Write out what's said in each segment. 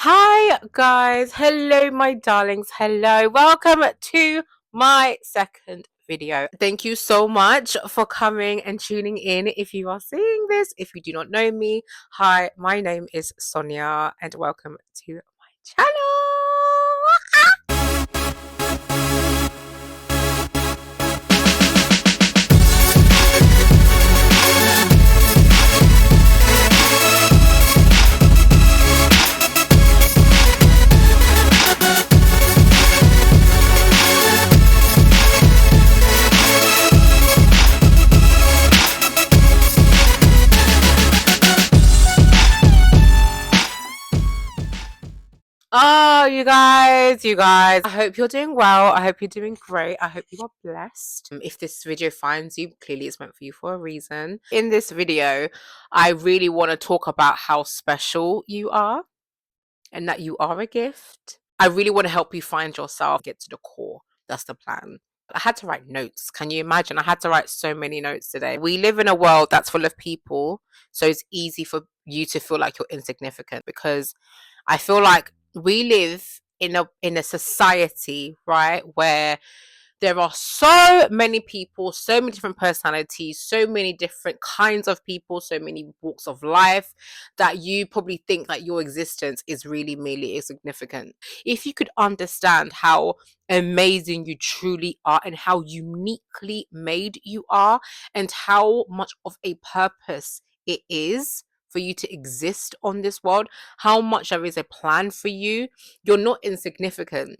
Hi guys, hello my darlings, hello, welcome to my second video. Thank you so much for coming and tuning in. If you are seeing this, if you do not know me, hi, my name is Sonia and welcome to my channel. Oh, you guys, I hope you're doing well. I hope you're doing great. I hope you are blessed. If this video finds you, clearly it's meant for you for a reason. In this video, I really want to talk about how special you are and that you are a gift. I really want to help you find yourself, get to the core. That's the plan. I had to write notes. Can you imagine? I had to write so many notes today. We live in a world that's full of people, so it's easy for you to feel like you're insignificant because I feel like we live in a society, right, where there are so many people, so many different personalities, so many different kinds of people, so many walks of life that you probably think that your existence is really merely insignificant. If you could understand how amazing you truly are and how uniquely made you are and how much of a purpose it is for you to exist on this world, how much there is a plan for you, you're not insignificant.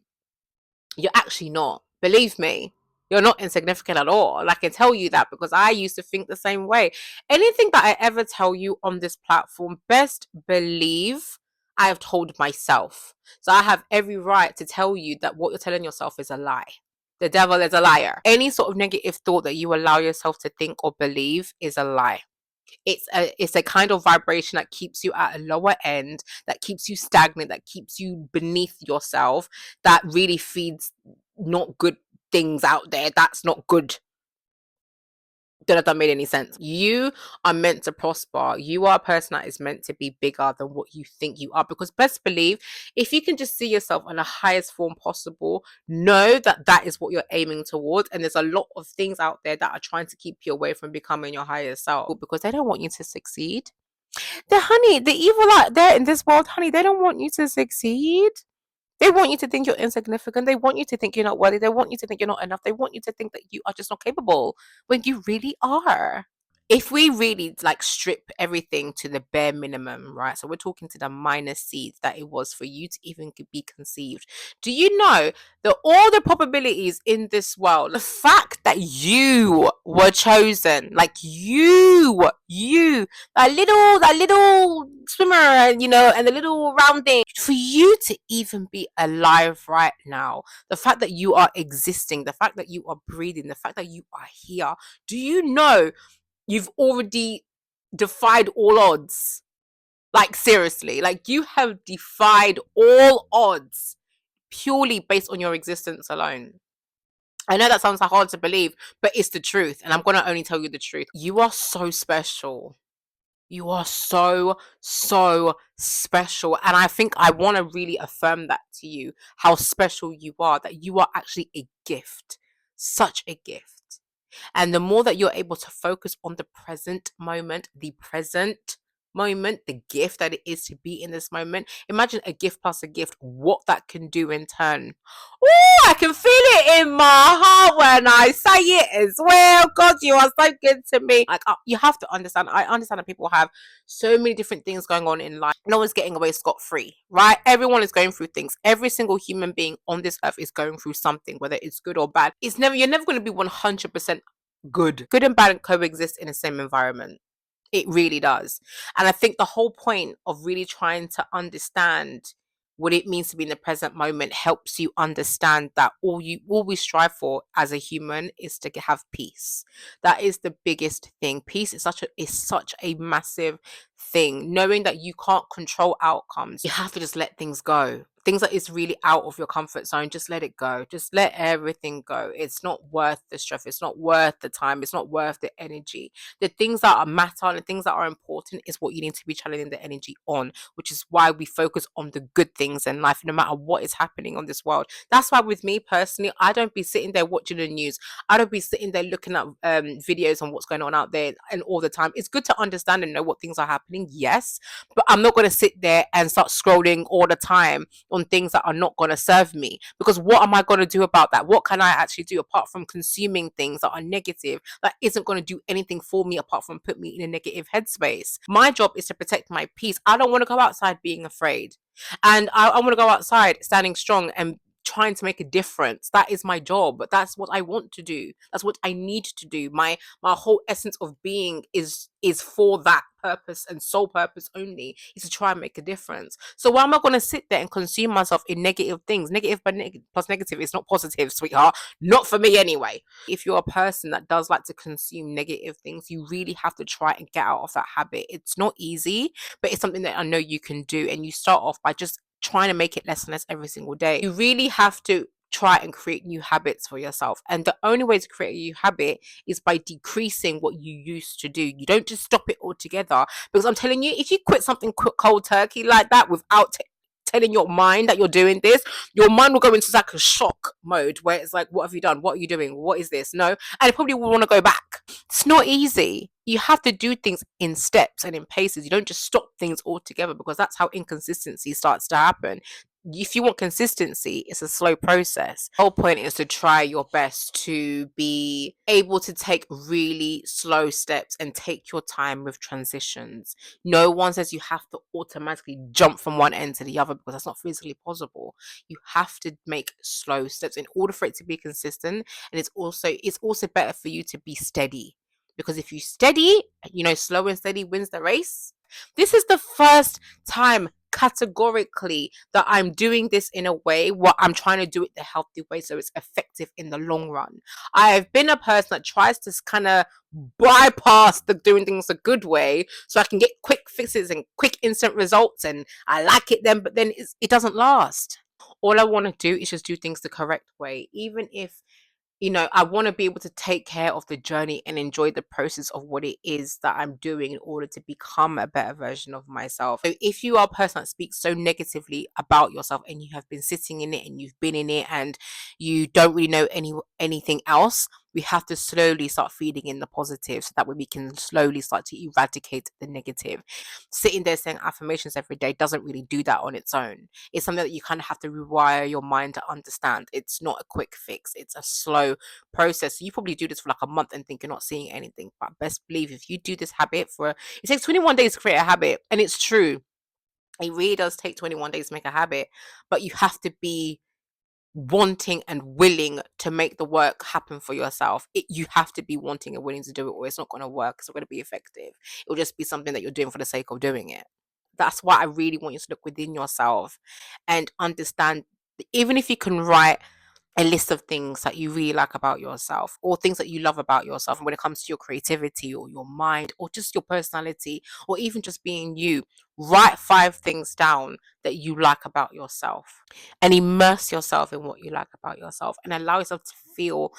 You're actually not. Believe me, you're not insignificant at all. I can tell you that because I used to think the same way. Anything that I ever tell you on this platform, best believe I have told myself. So I have every right to tell you that what you're telling yourself is a lie. The devil is a liar. Any sort of negative thought that you allow yourself to think or believe is a lie. It's a kind of vibration that keeps you at a lower end, that keeps you stagnant, that keeps you beneath yourself, that really feeds not good things out there. That's not good. Don't know if that made any sense. You are meant to prosper. You are a person that is meant to be bigger than what you think you are. Because best believe, if you can just see yourself in the highest form possible, know that that is what you're aiming towards. And there's a lot of things out there that are trying to keep you away from becoming your higher self because they don't want you to succeed. The evil out there in this world, honey, they don't want you to succeed. They want you to think you're insignificant. They want you to think you're not worthy. They want you to think you're not enough. They want you to think that you are just not capable when you really are. If we really like strip everything to the bare minimum, right? So we're talking to the minor seeds that it was for you to even be conceived. Do you know that all the probabilities in this world, the fact that you were chosen, like that little swimmer, and the little round thing, for you to even be alive right now, the fact that you are existing, the fact that you are breathing, the fact that you are here, do you know you've already defied all odds? Like, seriously, like, you have defied all odds purely based on your existence alone. I know that sounds hard to believe, but it's the truth. And I'm going to only tell you the truth. You are so special. You are so, so special. And I think I want to really affirm that to you, how special you are, that you are actually a gift, such a gift. And the more that you're able to focus on the present moment, the gift that it is to be in this moment. Imagine a gift plus a gift, what that can do in turn. Oh, I can feel it in my heart when I say it as well. God, you are so good to me. Like, you have to understand. I understand that people have so many different things going on in life. No one's getting away scot free, right? Everyone is going through things. Every single human being on this earth is going through something, whether it's good or bad. You're never going to be 100% good. Good and bad coexist in the same environment. It really does. And I think the whole point of really trying to understand what it means to be in the present moment helps you understand that all we strive for as a human is to have peace. That is the biggest thing. Peace is such a massive thing. Knowing that you can't control outcomes, you have to just let things go. things that is really out of your comfort zone, just let it go. Just let everything go. It's not worth the stress. It's not worth the time. It's not worth the energy. The things that are matter and the things that are important is what you need to be channeling the energy on, which is why we focus on the good things in life, no matter what is happening on this world. That's why with me personally, I don't be sitting there watching the news. I don't be sitting there looking at videos on what's going on out there and all the time. It's good to understand and know what things are happening, yes, but I'm not going to sit there and start scrolling all the time on things that are not going to serve me, because what am I going to do about that? What can I actually do apart from consuming things that are negative, that isn't going to do anything for me apart from put me in a negative headspace? My job is to protect my peace. I don't want to go outside being afraid, and I want to go outside standing strong and trying to make a difference. That is my job. But that's what I want to do. That's what I need to do. My whole essence of being is for that purpose and sole purpose only, is to try and make a difference. So why am I going to sit there and consume myself in negative things? Negative plus negative is not positive, sweetheart. Not for me anyway. If you're a person that does like to consume negative things, you really have to try and get out of that habit. It's not easy, but it's something that I know you can do. And you start off by just trying to make it less and less every single day. You really have to try and create new habits for yourself. And the only way to create a new habit is by decreasing what you used to do. You don't just stop it altogether. Because I'm telling you, if you quit something cold turkey like that without telling your mind that you're doing this, your mind will go into like a shock mode where it's like, what have you done? What are you doing? What is this? No. And it probably will want to go back. It's not easy. You have to do things in steps and in paces. You don't just stop things altogether, because that's how inconsistency starts to happen. If you want consistency, it's a slow process. The whole point is to try your best to be able to take really slow steps and take your time with transitions. No one says you have to automatically jump from one end to the other, because that's not physically possible. You have to make slow steps in order for it to be consistent. And it's also better for you to be steady, because if you steady, slow and steady wins the race. This is the first time categorically that I'm doing this in a way what I'm trying to do it the healthy way, so it's effective in the long run. I have been a person that tries to kind of bypass the doing things a good way so I can get quick fixes and quick instant results, and I like it then, but then it doesn't last. All I want to do is just do things the correct way, even if I want to be able to take care of the journey and enjoy the process of what it is that I'm doing in order to become a better version of myself. So if you are a person that speaks so negatively about yourself, and you have been sitting in it and you've been in it and you don't really know anything else, we have to slowly start feeding in the positive, so that way we can slowly start to eradicate the negative. Sitting there saying affirmations every day doesn't really do that on its own. It's something that you kind of have to rewire your mind to understand. It's not a quick fix, it's a slow process. So you probably do this for like a month and think you're not seeing anything, but best believe if you do this habit it takes 21 days to create a habit. And it's true, it really does take 21 days to make a habit, but you have to be wanting and willing to make the work happen for yourself. You have to be wanting and willing to do it, or it's not going to work. It's not going to be effective. It'll just be something that you're doing for the sake of doing it. That's why I really want you to look within yourself and understand, even if you can write a list of things that you really like about yourself, or things that you love about yourself, and when it comes to your creativity or your mind or just your personality or even just being you, write 5 things down that you like about yourself, and immerse yourself in what you like about yourself, and allow yourself to feel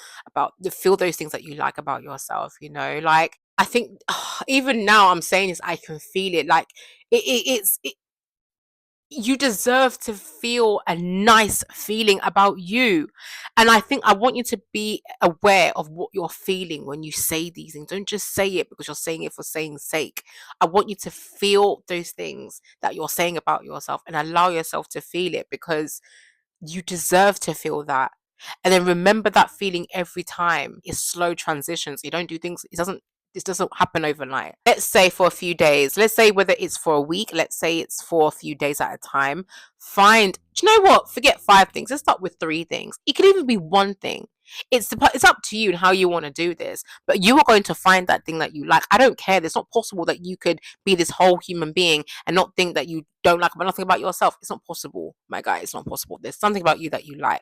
those things that you like about yourself. Like, I think even now I'm saying this, I can feel it. Like, it's you deserve to feel a nice feeling about you. And I think I want you to be aware of what you're feeling when you say these things. Don't just say it because you're saying it for saying sake. I want you to feel those things that you're saying about yourself, and allow yourself to feel it, because you deserve to feel that. And then remember that feeling every time. It's slow transitions. You don't do things, this doesn't happen overnight. Let's say for a few days, let's say whether it's for a week, let's say it's for a few days at a time. Do you know what? Forget 5 things. Let's start with 3 things. It could even be one thing. It's up to you and how you want to do this, but you are going to find that thing that you like. I don't care. It's not possible that you could be this whole human being and not think that you don't like about nothing about yourself. It's not possible, my guy. It's not possible. There's something about you that you like.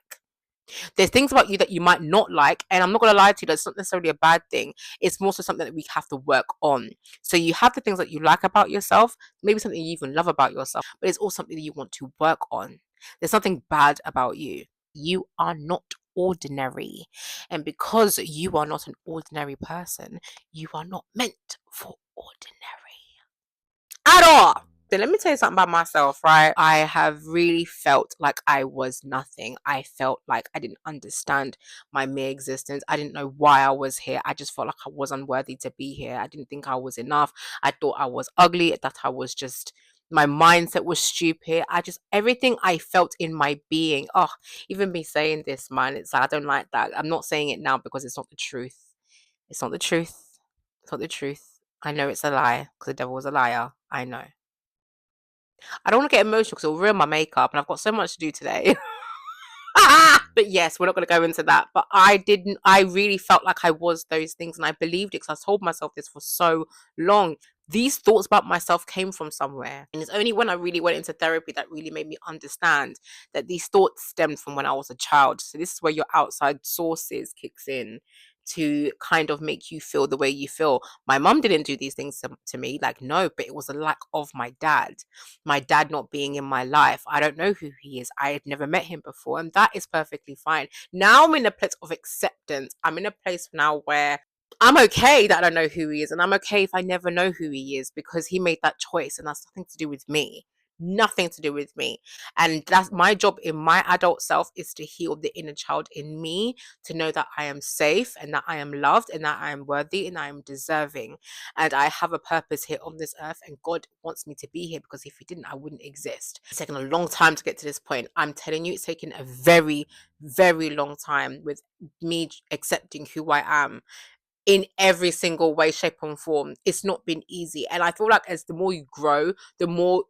There's things about you that you might not like, and I'm not going to lie to you, that's not necessarily a bad thing. It's more so something that we have to work on. So you have the things that you like about yourself, maybe something you even love about yourself, but it's also something that you want to work on. There's nothing bad about you. You are not ordinary. And because you are not an ordinary person, you are not meant for ordinary at all. Then let me tell you something about myself, right? I have really felt like I was nothing. I felt like I didn't understand my mere existence. I didn't know why I was here. I just felt like I was unworthy to be here. I didn't think I was enough. I thought I was ugly, that I was just, my mindset was stupid. Everything I felt in my being. Oh, even me saying this, man, it's like, I don't like that. I'm not saying it now because it's not the truth. It's not the truth. It's not the truth. I know it's a lie because the devil was a liar. I know. I don't want to get emotional because it'll ruin my makeup and I've got so much to do today. But yes, we're not going to go into that. But I really felt like I was those things and I believed it because I told myself this for so long. These thoughts about myself came from somewhere. And it's only when I really went into therapy that really made me understand that these thoughts stemmed from when I was a child. So this is where your outside sources kicks in to kind of make you feel the way you feel. My mum didn't do these things to me, like, no, but it was a lack of my dad not being in my life. I don't know who he is. I had never met him before, and that is perfectly fine. Now I'm in a place of acceptance. I'm in a place now where I'm okay that I don't know who he is, and I'm okay if I never know who he is because he made that choice, and that's nothing to do with me. Nothing to do with me. And that's my job in my adult self, is to heal the inner child in me, to know that I am safe and that I am loved and that I am worthy and I am deserving. And I have a purpose here on this earth, and God wants me to be here because if He didn't, I wouldn't exist. It's taken a long time to get to this point. I'm telling you, it's taken a very, very long time with me accepting who I am in every single way, shape, and form. It's not been easy. And I feel like as the more you grow, the more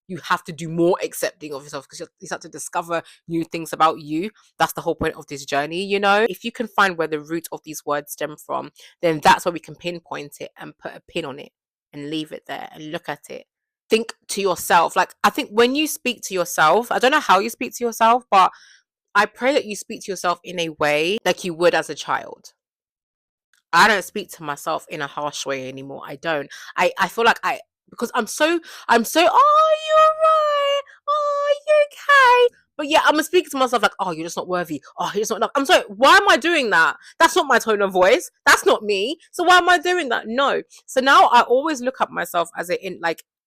you have to do more accepting of yourself because you start to discover new things about you. That's the whole point of this journey, you know? If you can find where the root of these words stem from, then that's where we can pinpoint it and put a pin on it and leave it there and look at it. Think to yourself. Like, I think when you speak to yourself, I don't know how you speak to yourself, but I pray that you speak to yourself in a way like you would as a child. I don't speak to myself in a harsh way anymore. I don't. I feel like because I'm so, oh, you're right. Oh, you okay. But yeah, I'm gonna speak to myself like, oh, you're just not worthy. Oh, you're just not enough. I'm sorry, why am I doing that? That's not my tone of voice. That's not me. So why am I doing that? No. So now I always look at myself as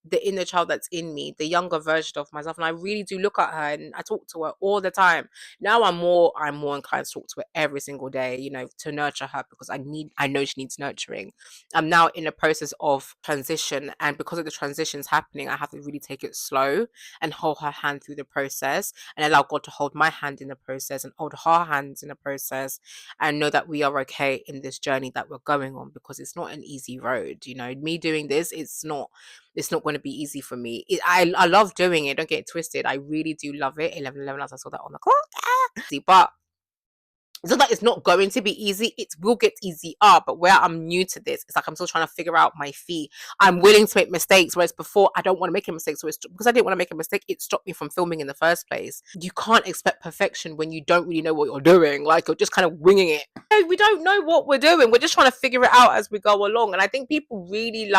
the inner child that's in me, the younger version of myself. And I really do look at her and I talk to her all the time. Now I'm more inclined to talk to her every single day, to nurture her because I know she needs nurturing. I'm now in a process of transition, and because of the transitions happening, I have to really take it slow and hold her hand through the process and allow God to hold my hand in the process and hold her hands in the process and know that we are okay in this journey that we're going on, because it's not an easy road. Me doing this, it's not going to be easy for me. I love doing it. Don't get it twisted. I really do love it. 11:11, as I saw that on the clock. But it's not that it's not going to be easy. It will get easier. But where I'm new to this, it's like I'm still trying to figure out my feet. I'm willing to make mistakes, whereas before I don't want to make a mistake. So it's because I didn't want to make a mistake, it stopped me from filming in the first place. You can't expect perfection when you don't really know what you're doing. Like, you're just kind of winging it. We don't know what we're doing. We're just trying to figure it out as we go along. And I think people really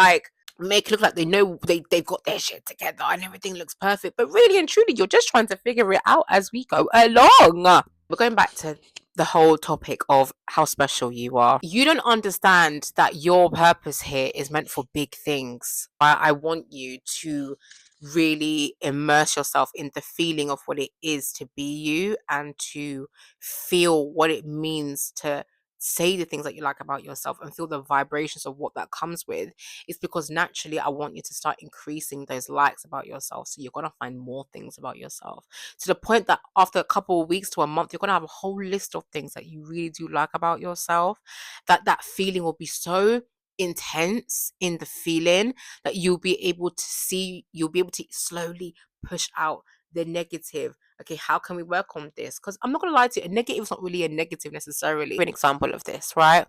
make it look like they know they've got their shit together and everything looks perfect, but really and truly you're just trying to figure it out as we go along. We're going back to the whole topic of how special you are. You don't understand that your purpose here is meant for big things. I want you to really immerse yourself in the feeling of what it is to be you and to feel what it means to say the things that you like about yourself and feel the vibrations of what that comes with. It's because naturally I want you to start increasing those likes about yourself, so you're going to find more things about yourself, to the point that after a couple of weeks to a month, you're going to have a whole list of things that you really do like about yourself. That feeling will be so intense in the feeling that you'll be able to slowly push out the negative. Okay, how can we work on this? Because I'm not going to lie to you, a negative is not really a negative necessarily. An example of this, right?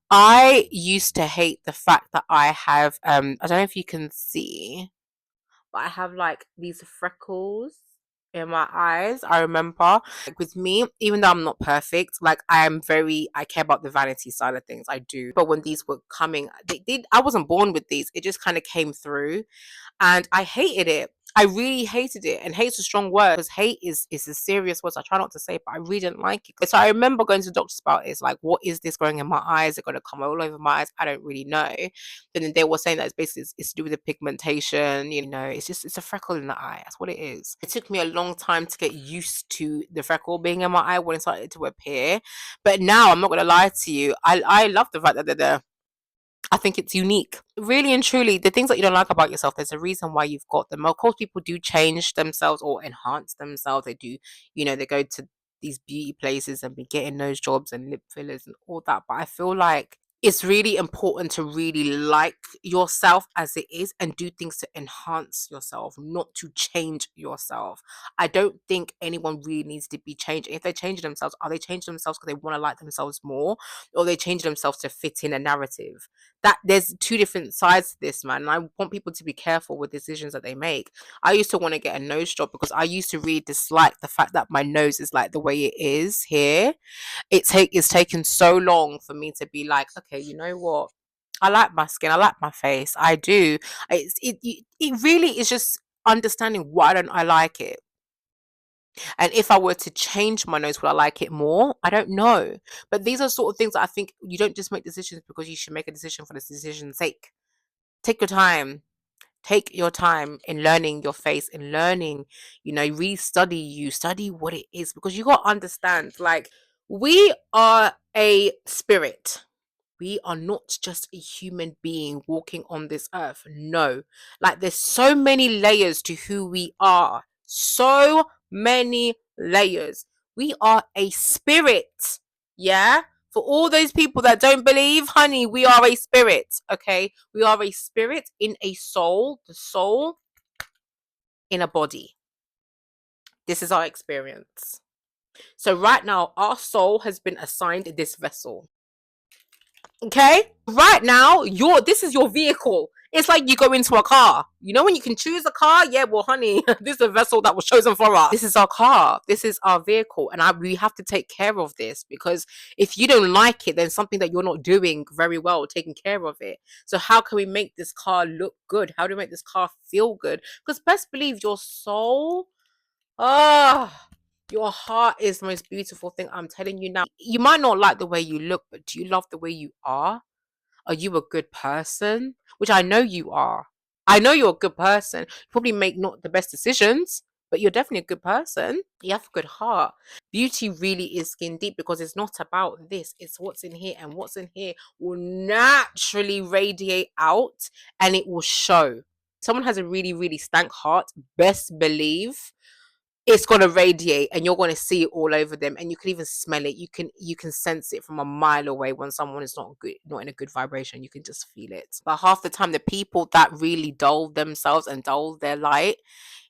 I used to hate the fact that I have I don't know if you can see, but I have like these freckles in my eyes. I remember, like, with me, even though I'm not perfect, like, I care about the vanity side of things. I do. But when these were coming, I wasn't born with these. It just kind of came through and I hated it. I really hated it, and hate's a strong word because hate is a serious word. So I try not to say it, but I really didn't like it. So I remember going to the doctors about it. It's like, what is this growing in my eyes? Is it going to come all over my eyes? I don't really know. Then they were saying that it's basically it's to do with the pigmentation. It's a freckle in the eye. That's what it is. It took me a long time to get used to the freckle being in my eye when it started to appear. But now I'm not going to lie to you. I love the fact that they're there. I think it's unique. Really and truly, the things that you don't like about yourself, there's a reason why you've got them. Of course, people do change themselves or enhance themselves. They do, they go to these beauty places and be getting those jobs and lip fillers and all that. But I feel like it's really important to really like yourself as it is and do things to enhance yourself, not to change yourself. I don't think anyone really needs to be changed. If they change themselves, are they changing themselves because they want to like themselves more, or they change themselves to fit in a narrative? That there's two different sides to this, man. And I want people to be careful with decisions that they make. I used to want to get a nose job because I used to really dislike the fact that my nose is like the way it is here. It's taken so long for me to be like, okay, you know what? I like my skin. I like my face. I do. It really is just understanding why don't I like it. And if I were to change my nose, would I like it more? I don't know. But these are sort of things that I think you don't just make decisions because you should make a decision for the decision's sake. Take your time. Take your time in learning your face, in learning, study you, study what it is, because you got to understand, like, we are a spirit. We are not just a human being walking on this earth. No. Like, there's so many layers to who we are. So many layers. We are a spirit. Yeah? For all those people that don't believe, honey, we are a spirit. Okay? We are a spirit in a soul. The soul in a body. This is our experience. So right now, our soul has been assigned this vessel. Okay, right now this is your vehicle. It's like you go into a car, when you can choose a car. Yeah, well, honey, this is a vessel that was chosen for us. This is our car, this is our vehicle, and we have to take care of this, because if you don't like it, then something that you're not doing very well, taking care of it. So how can we make this car look good? How do we make this car feel good? Because best believe your soul, your heart is the most beautiful thing. I'm telling you now. You might not like the way you look, but do you love the way you are? Are you a good person? Which I know you are. I know you're a good person. You probably make not the best decisions, but you're definitely a good person. You have a good heart. Beauty really is skin deep, because it's not about this. It's what's in here, and what's in here will naturally radiate out, and it will show. Someone has a really, really stank heart, best believe it's going to radiate, and you're going to see it all over them, and you can even smell it. You can sense it from a mile away when someone is not in a good vibration. You can just feel it. But half the time, the people that really dull themselves and dull their light,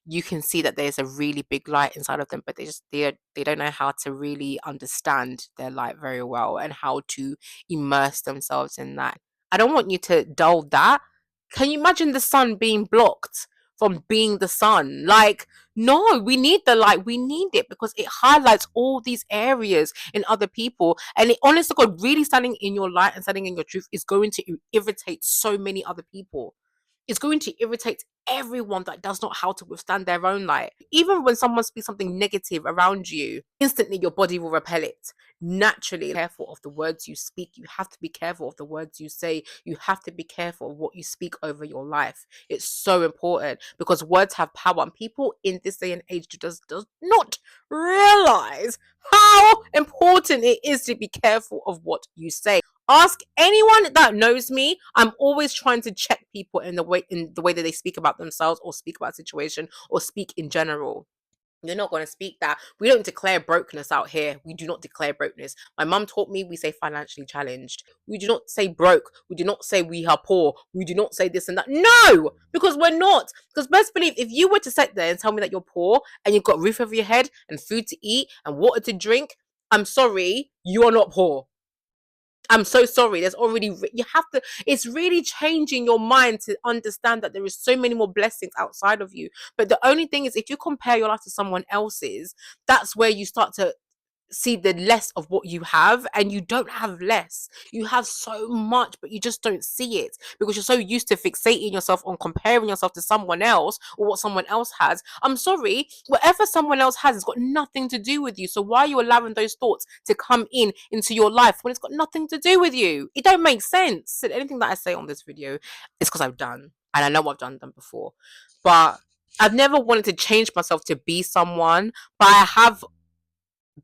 you can see that there's a really big light inside of them, but they don't know how to really understand their light very well, and how to immerse themselves in that. I don't want you to dull that. Can you imagine the sun being blocked from being the sun? Like, no, we need the light. We need it because it highlights all these areas in other people. And it, honestly, God, really standing in your light and standing in your truth is going to irritate so many other people. It's going to irritate everyone that does not how to withstand their own light. Even when someone speaks something negative around you, instantly your body will repel it. Naturally, careful of the words you speak. You have to be careful of the words you say. You have to be careful of what you speak over your life. It's so important, because words have power, and people in this day and age does not realize how important it is to be careful of what you say. Ask anyone that knows me. I'm always trying to check people in the way that they speak about themselves, or speak about a situation, or speak in general. You're not going to speak that. We don't declare brokenness out here. We do not declare brokenness. My mum taught me, we say financially challenged. We do not say broke. We do not say we are poor. We do not say this and that. No, because we're not. Because best believe, if you were to sit there and tell me that you're poor and you've got a roof over your head and food to eat and water to drink, I'm sorry, you are not poor. I'm so sorry. There's already, you have to, it's really changing your mind to understand that there is so many more blessings outside of you. But the only thing is, if you compare your life to someone else's, that's where you start to see the less of what you have, and you don't have less. You have so much, but you just don't see it because you're so used to fixating yourself on comparing yourself to someone else or what someone else has. I'm sorry, whatever someone else has, it's got nothing to do with you. So why are you allowing those thoughts to come in into your life when it's got nothing to do with you? It don't make sense. And anything that I say on this video is because I've done, and I know I've done them before, but I've never wanted to change myself to be someone, but I have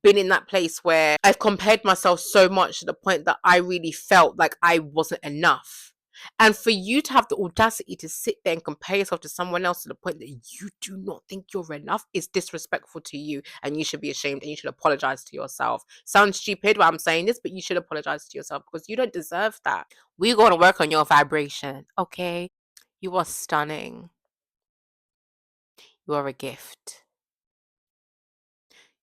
been in that place where I've compared myself so much to the point that I really felt like I wasn't enough. And for you to have the audacity to sit there and compare yourself to someone else to the point that you do not think you're enough is disrespectful to you, and you should be ashamed and you should apologize to yourself. Sounds stupid why I'm saying this, but you should apologize to yourself because you don't deserve that. We're going to work on your vibration, okay? You are stunning. You are a gift.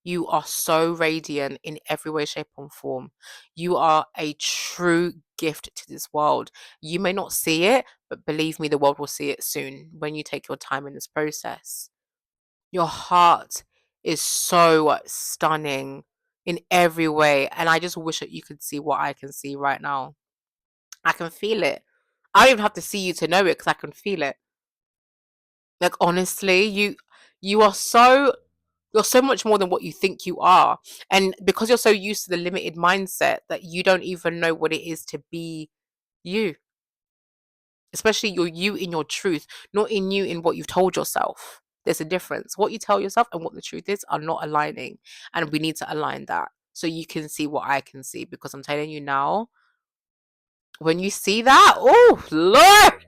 You are so radiant in every way, shape, and form. You are a true gift to this world. You may not see it, but believe me, the world will see it soon when you take your time in this process. Your heart is so stunning in every way. And I just wish that you could see what I can see right now. I can feel it. I don't even have to see you to know it because I can feel it. Like honestly, you are so you're so much more than what you think you are. And because you're so used to the limited mindset that you don't even know what it is to be you. Especially you're you in your truth, not in you in what you've told yourself. There's a difference. What you tell yourself and what the truth is are not aligning. And we need to align that so you can see what I can see. Because I'm telling you now, when you see that, oh Lord,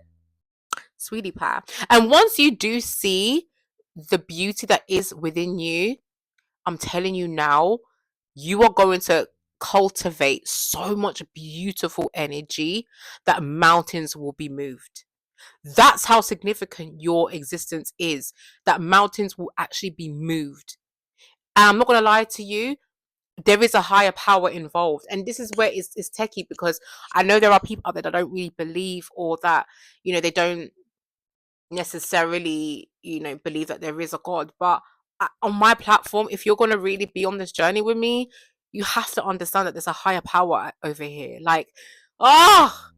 sweetie pie. And once you do see the beauty that is within you, I'm telling you now, you are going to cultivate so much beautiful energy that mountains will be moved. That's how significant your existence is, that mountains will actually be moved. And I'm not going to lie to you, there is a higher power involved. And this is where it's techie because I know there are people out there that don't really believe or that, they don't necessarily, believe that there is a God. But on my platform, if you're going to really be on this journey with me, you have to understand that there's a higher power over here. Like, oh,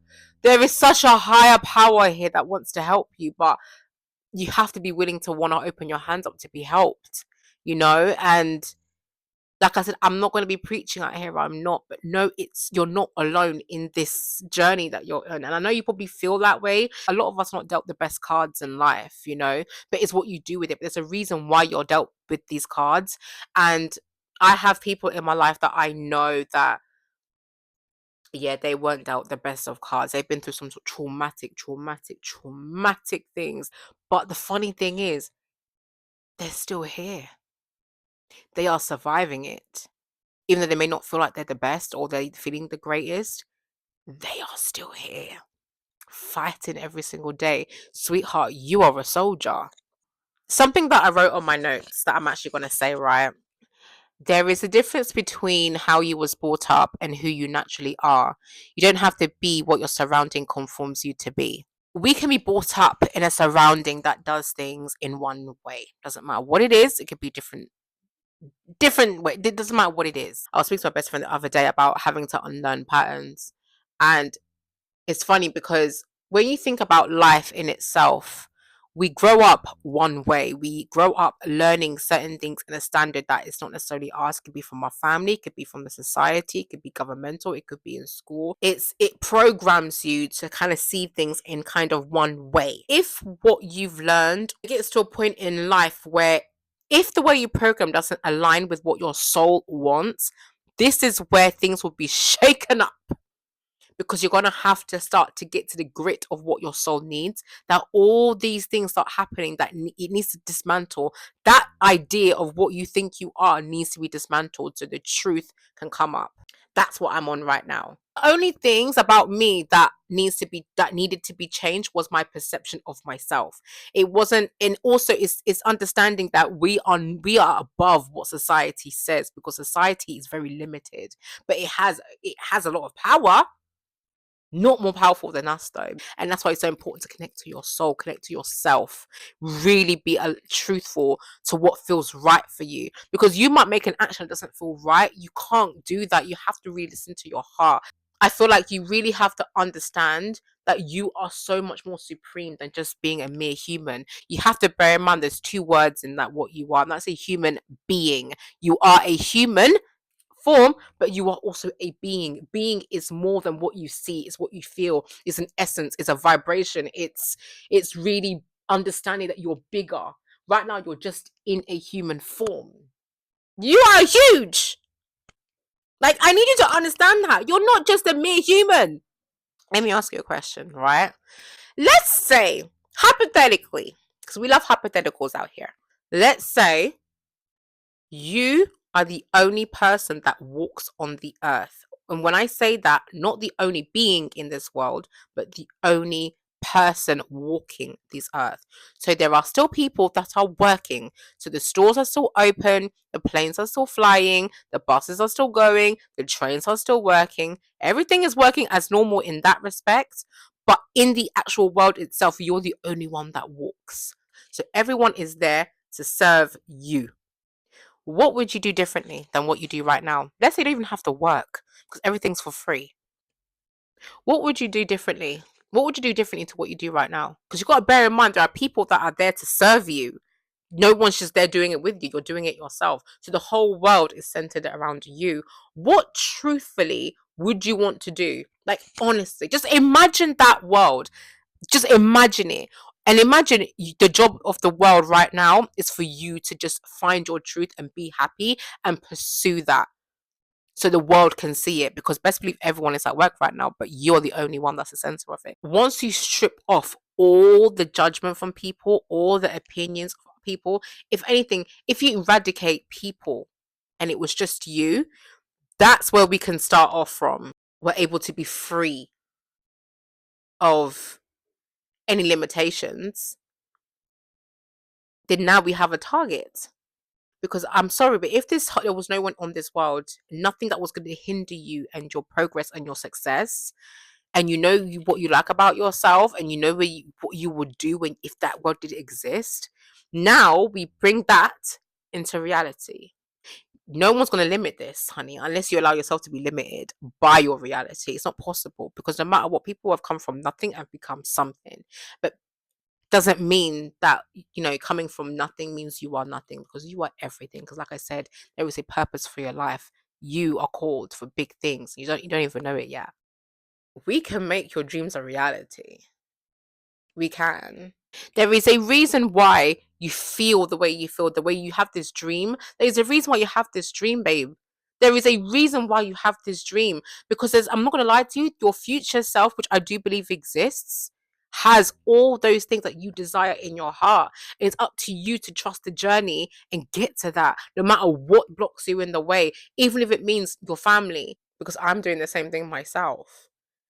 there is such a higher power here that wants to help you, but you have to be willing to want to open your hands up to be helped, and like I said, I'm not going to be preaching out here. I'm not, but no, you're not alone in this journey that you're on. And I know you probably feel that way. A lot of us are not dealt the best cards in life, but it's what you do with it. But there's a reason why you're dealt with these cards. And I have people in my life that I know that, yeah, they weren't dealt the best of cards. They've been through some sort of traumatic things. But the funny thing is, they're still here. They are surviving it. Even though they may not feel like they're the best or they're feeling the greatest, they are still here, fighting every single day. Sweetheart, you are a soldier. Something that I wrote on my notes that I'm actually going to say, right? There is a difference between how you was brought up and who you naturally are. You don't have to be what your surrounding conforms you to be. We can be brought up in a surrounding that does things in one way. Doesn't matter what it is, it could be different way. It doesn't matter what it is. I was speaking to my best friend the other day about having to unlearn patterns. And it's funny because when you think about life in itself, we grow up one way. We grow up learning certain things in a standard that is not necessarily ours. It could be from our family, it could be from the society, it could be governmental, it could be in school. It programs you to kind of see things in kind of one way. If what you've learned gets to a point in life where if the way you program doesn't align with what your soul wants, this is where things will be shaken up because you're going to have to start to get to the grit of what your soul needs, that all these things start happening, that it needs to dismantle. That idea of what you think you are needs to be dismantled so the truth can come up. That's what I'm on right now. The only things about me that needed to be changed was my perception of myself. It wasn't, and also it's understanding that we are above what society says, because society is very limited, but it has a lot of power. Not more powerful than us, though. And that's why it's so important to connect to your soul, connect to yourself, really be truthful to what feels right for you. Because you might make an action that doesn't feel right. You can't do that. You have to really listen to your heart. I feel like you really have to understand that you are so much more supreme than just being a mere human. You have to bear in mind there's two words in that what you are, and that's a human being. You are a human form, but you are also a being. Being is more than what you see, it's what you feel, it's an essence, it's a vibration. It's really understanding that you're bigger. Right now, you're just in a human form. You are huge. Like, I need you to understand that. You're not just a mere human. Let me ask you a question, right? Let's say, hypothetically, because we love hypotheticals out here. Let's say you are the only person that walks on the earth. And when I say that, not the only being in this world, but the only person walking this earth. So there are still people that are working. So the stores are still open, the planes are still flying, the buses are still going, the trains are still working. Everything is working as normal in that respect. But in the actual world itself, you're the only one that walks. So everyone is there to serve you. What would you do differently than what you do right now? Let's say you don't even have to work because everything's for free. What would you do differently? What would you do differently to what you do right now? Because you've got to bear in mind there are people that are there to serve you. No one's just there doing it with you. You're doing it yourself. So the whole world is centered around you. What truthfully would you want to do? Like, honestly, just imagine that world. Just imagine it. And imagine the job of the world right now is for you to just find your truth and be happy and pursue that so the world can see it. Because best believe everyone is at work right now, but you're the only one that's the center of it. Once you strip off all the judgment from people, all the opinions of people, if anything, if you eradicate people and it was just you, that's where we can start off from. We're able to be free of any limitations, then now we have a target. Because I'm sorry, but if there was no one on this world, nothing that was going to hinder you and your progress and your success, and you know what you like about yourself, and you know what you would do when if that world did exist. Now we bring that into reality. No one's going to limit this, honey, unless you allow yourself to be limited by your reality. It's not possible because no matter what, people have come from nothing and become something. But doesn't mean that coming from nothing means you are nothing, because you are everything. Because like I said, there is a purpose for your life. You are called for big things. You don't even know it yet. We can make your dreams a reality. We can. There is a reason why you feel the way you feel, the way you have this dream. There's a reason why you have this dream, babe. There is a reason why you have this dream. Because I'm not going to lie to you, your future self, which I do believe exists, has all those things that you desire in your heart. It's up to you to trust the journey and get to that, no matter what blocks you in the way, even if it means your family, because I'm doing the same thing myself.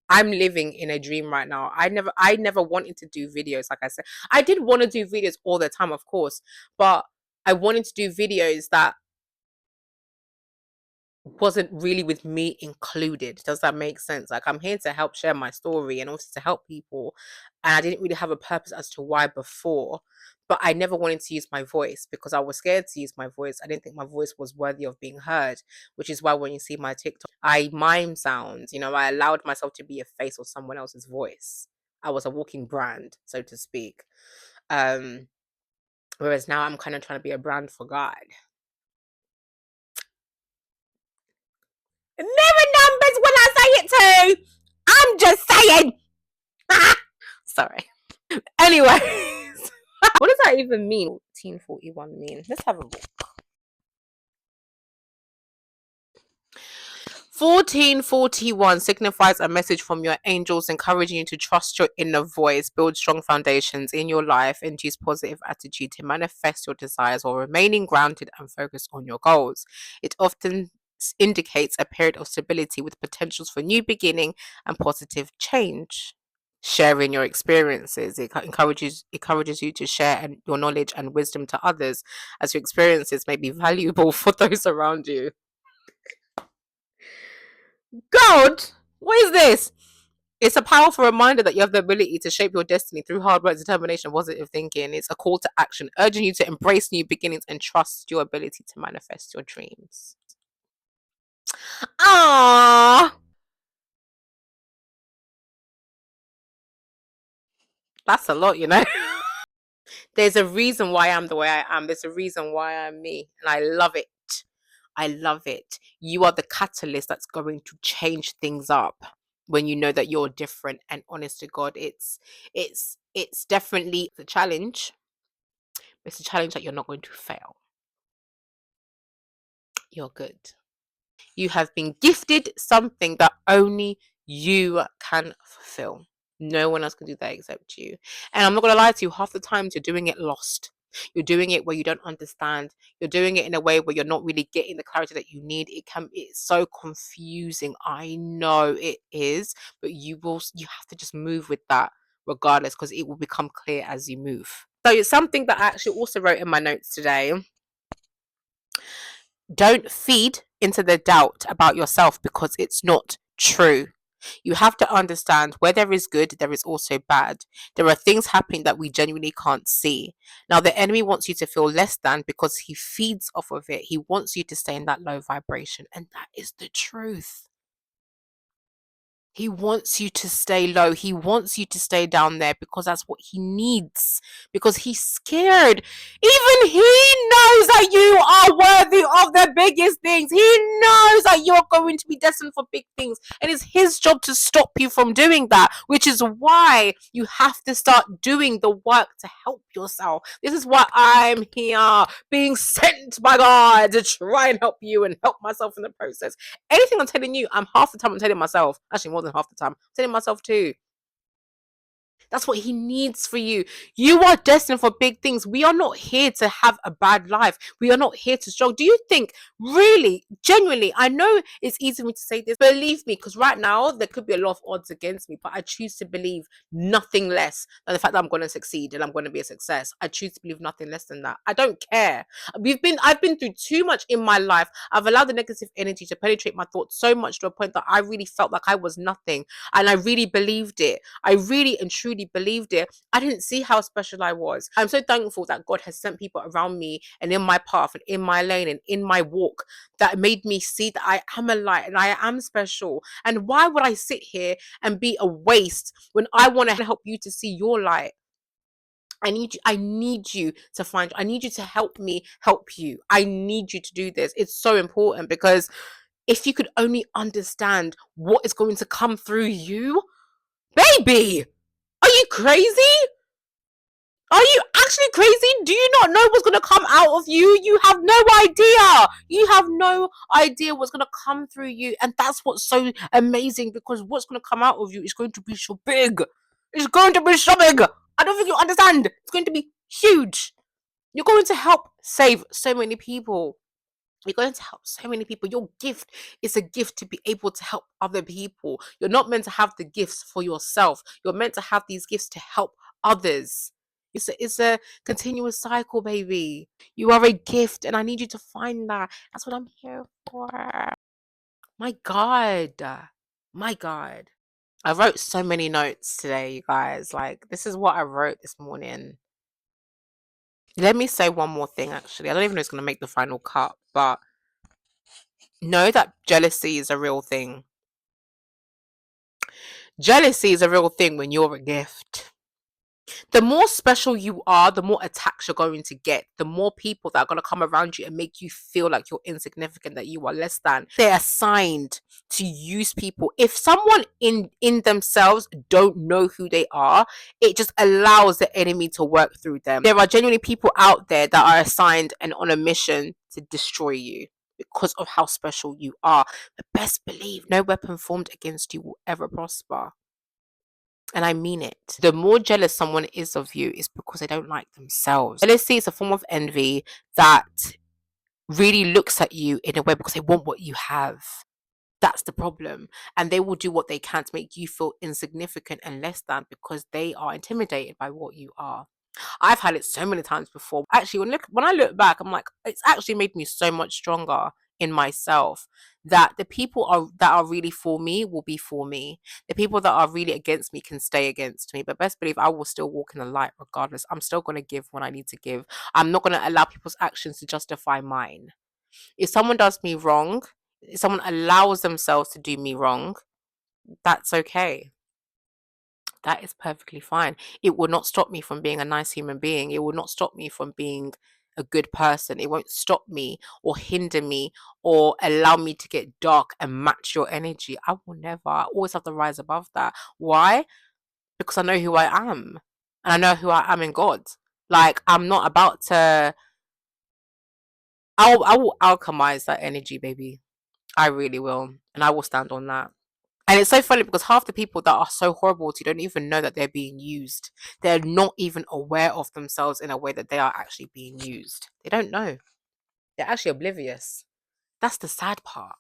I'm living in a dream right now. I never wanted to do videos. Like I said, I did want to do videos all the time, of course, but I wanted to do videos that wasn't really with me included. Does that make sense? Like, I'm here to help share my story and also to help people. And I didn't really have a purpose as to why before, but I never wanted to use my voice because I was scared to use my voice. I didn't think my voice was worthy of being heard, which is why when you see my TikTok, I mime sounds, I allowed myself to be a face of someone else's voice. I was a walking brand, so to speak. Um, Whereas now I'm kind of trying to be a brand for God. Mirror numbers when I say it too. I'm just saying. Sorry. Anyways, what does that even mean? 1441 mean? Let's have a look. 1441 signifies a message from your angels encouraging you to trust your inner voice, build strong foundations in your life, and use positive attitude to manifest your desires while remaining grounded and focused on your goals. It often indicates a period of stability with potentials for new beginning and positive change. Sharing your experiences, it encourages you to share your knowledge and wisdom to others, as your experiences may be valuable for those around you. God, what is this? It's a powerful reminder that you have the ability to shape your destiny through hard work, determination, positive thinking. It's a call to action, urging you to embrace new beginnings and trust your ability to manifest your dreams. Ah, that's a lot, you know. There's a reason why I'm the way I am. There's a reason why I'm me, and I love it. I love it. You are the catalyst that's going to change things up when you know that you're different. And honest to God, it's definitely the challenge. It's a challenge that you're not going to fail. You're good. You have been gifted something that only you can fulfill. No one else can do that except you. And I'm not going to lie to you, half the times you're doing it lost. You're doing it where you don't understand. You're doing it in a way where you're not really getting the clarity that you need. It's so confusing. I know it is, but you have to just move with that regardless, because it will become clear as you move. So it's something that I actually also wrote in my notes today. Don't feed into the doubt about yourself because it's not true. You have to understand where there is good, there is also bad. There are things happening that we genuinely can't see. Now, the enemy wants you to feel less than because he feeds off of it. He wants you to stay in that low vibration, and that is the truth. He wants you to stay low. He wants you to stay down there because that's what he needs. Because he's scared. Even he knows that you are worthy of the biggest things. He knows that you're going to be destined for big things. And it's his job to stop you from doing that, which is why you have to start doing the work to help yourself. This is why I'm here, being sent by God to try and help you and help myself in the process. Anything I'm telling you, I'm half the time I'm telling myself. Actually, more than half the time, I'm telling myself too. That's what he needs for you. You are destined for big things. We are not here to have a bad life. We are not here to struggle. Do you think, really, genuinely, I know it's easy for me to say this, believe me, because right now there could be a lot of odds against me, but I choose to believe nothing less than the fact that I'm going to succeed and I'm going to be a success. I choose to believe nothing less than that. I don't care. I've been through too much in my life. I've allowed the negative energy to penetrate my thoughts so much to a point that I really felt like I was nothing. And I really believed it. I really and truly believed it. I didn't see how special I was. I'm so thankful that God has sent people around me and in my path and in my lane and in my walk that made me see that I am a light and I am special. And why would I sit here and be a waste when I want to help you to see your light? I need you to find, I need you to help me help you. I need you to do this. It's so important because if you could only understand what is going to come through you, baby, are you crazy? Are you actually crazy? Do you not know what's going to come out of you? You have no idea. You have no idea what's going to come through you. And that's what's so amazing, because what's going to come out of you is going to be so big. It's going to be so big. I don't think you understand. It's going to be huge. You're going to help save so many people. You're going to help so many people. Your gift is a gift to be able to help other people. You're not meant to have the gifts for yourself. You're meant to have these gifts to help others. It's a continuous cycle, baby. You are a gift, and I need you to find that. That's what I'm here for. My God. My God. I wrote so many notes today, you guys. Like, this is what I wrote this morning. Let me say one more thing, actually. I don't even know if it's going to make the final cut, but know that jealousy is a real thing. Jealousy is a real thing when you're a gift. The more special you are, the more attacks you're going to get. The more people that are going to come around you and make you feel like you're insignificant, that you are less than. They're assigned to use people. If someone in themselves don't know who they are, it just allows the enemy to work through them. There are genuinely people out there that are assigned and on a mission to destroy you because of how special you are. But best believe no weapon formed against you will ever prosper. And I mean it. The more jealous someone is of you is because they don't like themselves. Jealousy is a form of envy that really looks at you in a way because they want what you have. That's the problem. And they will do what they can to make you feel insignificant and less than because they are intimidated by what you are. I've had it so many times before. Actually, when I look back, I'm like, it's actually made me so much stronger. in myself that the people that are really for me will be for me. The people that are really against me can stay against me. But best believe I will still walk in the light regardless. I'm still going to give when I need to give. I'm not going to allow people's actions to justify mine. If someone does me wrong, if someone allows themselves to do me wrong, that's okay. That is perfectly fine. It will not stop me from being a nice human being. It will not stop me from being a good person. It won't stop me or hinder me or allow me to get dark and match your energy. I will never. I always have to rise above that. Why? Because I know who I am. And I know who I am in God. Like, I'm not about to. I will alchemize that energy, baby. I really will. And I will stand on that. And it's so funny because half the people that are so horrible to you don't even know that they're being used. They're not even aware of themselves in a way that they are actually being used. They don't know. They're actually oblivious. That's the sad part.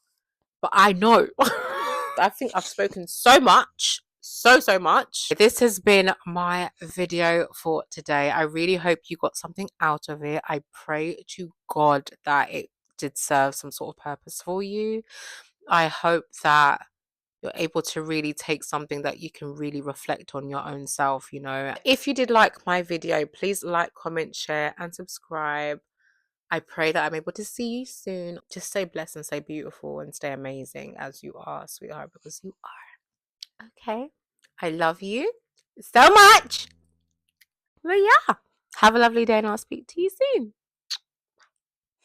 But I know. I think I've spoken so much. So much. This has been my video for today. I really hope you got something out of it. I pray to God that it did serve some sort of purpose for you. I hope that you're able to really take something that you can really reflect on your own self, you know. If you did like my video, please like, comment, share, and subscribe. I pray that I'm able to see you soon. Just stay blessed and stay beautiful and stay amazing as you are, sweetheart, because you are. Okay. I love you so much. But yeah, have a lovely day and I'll speak to you soon.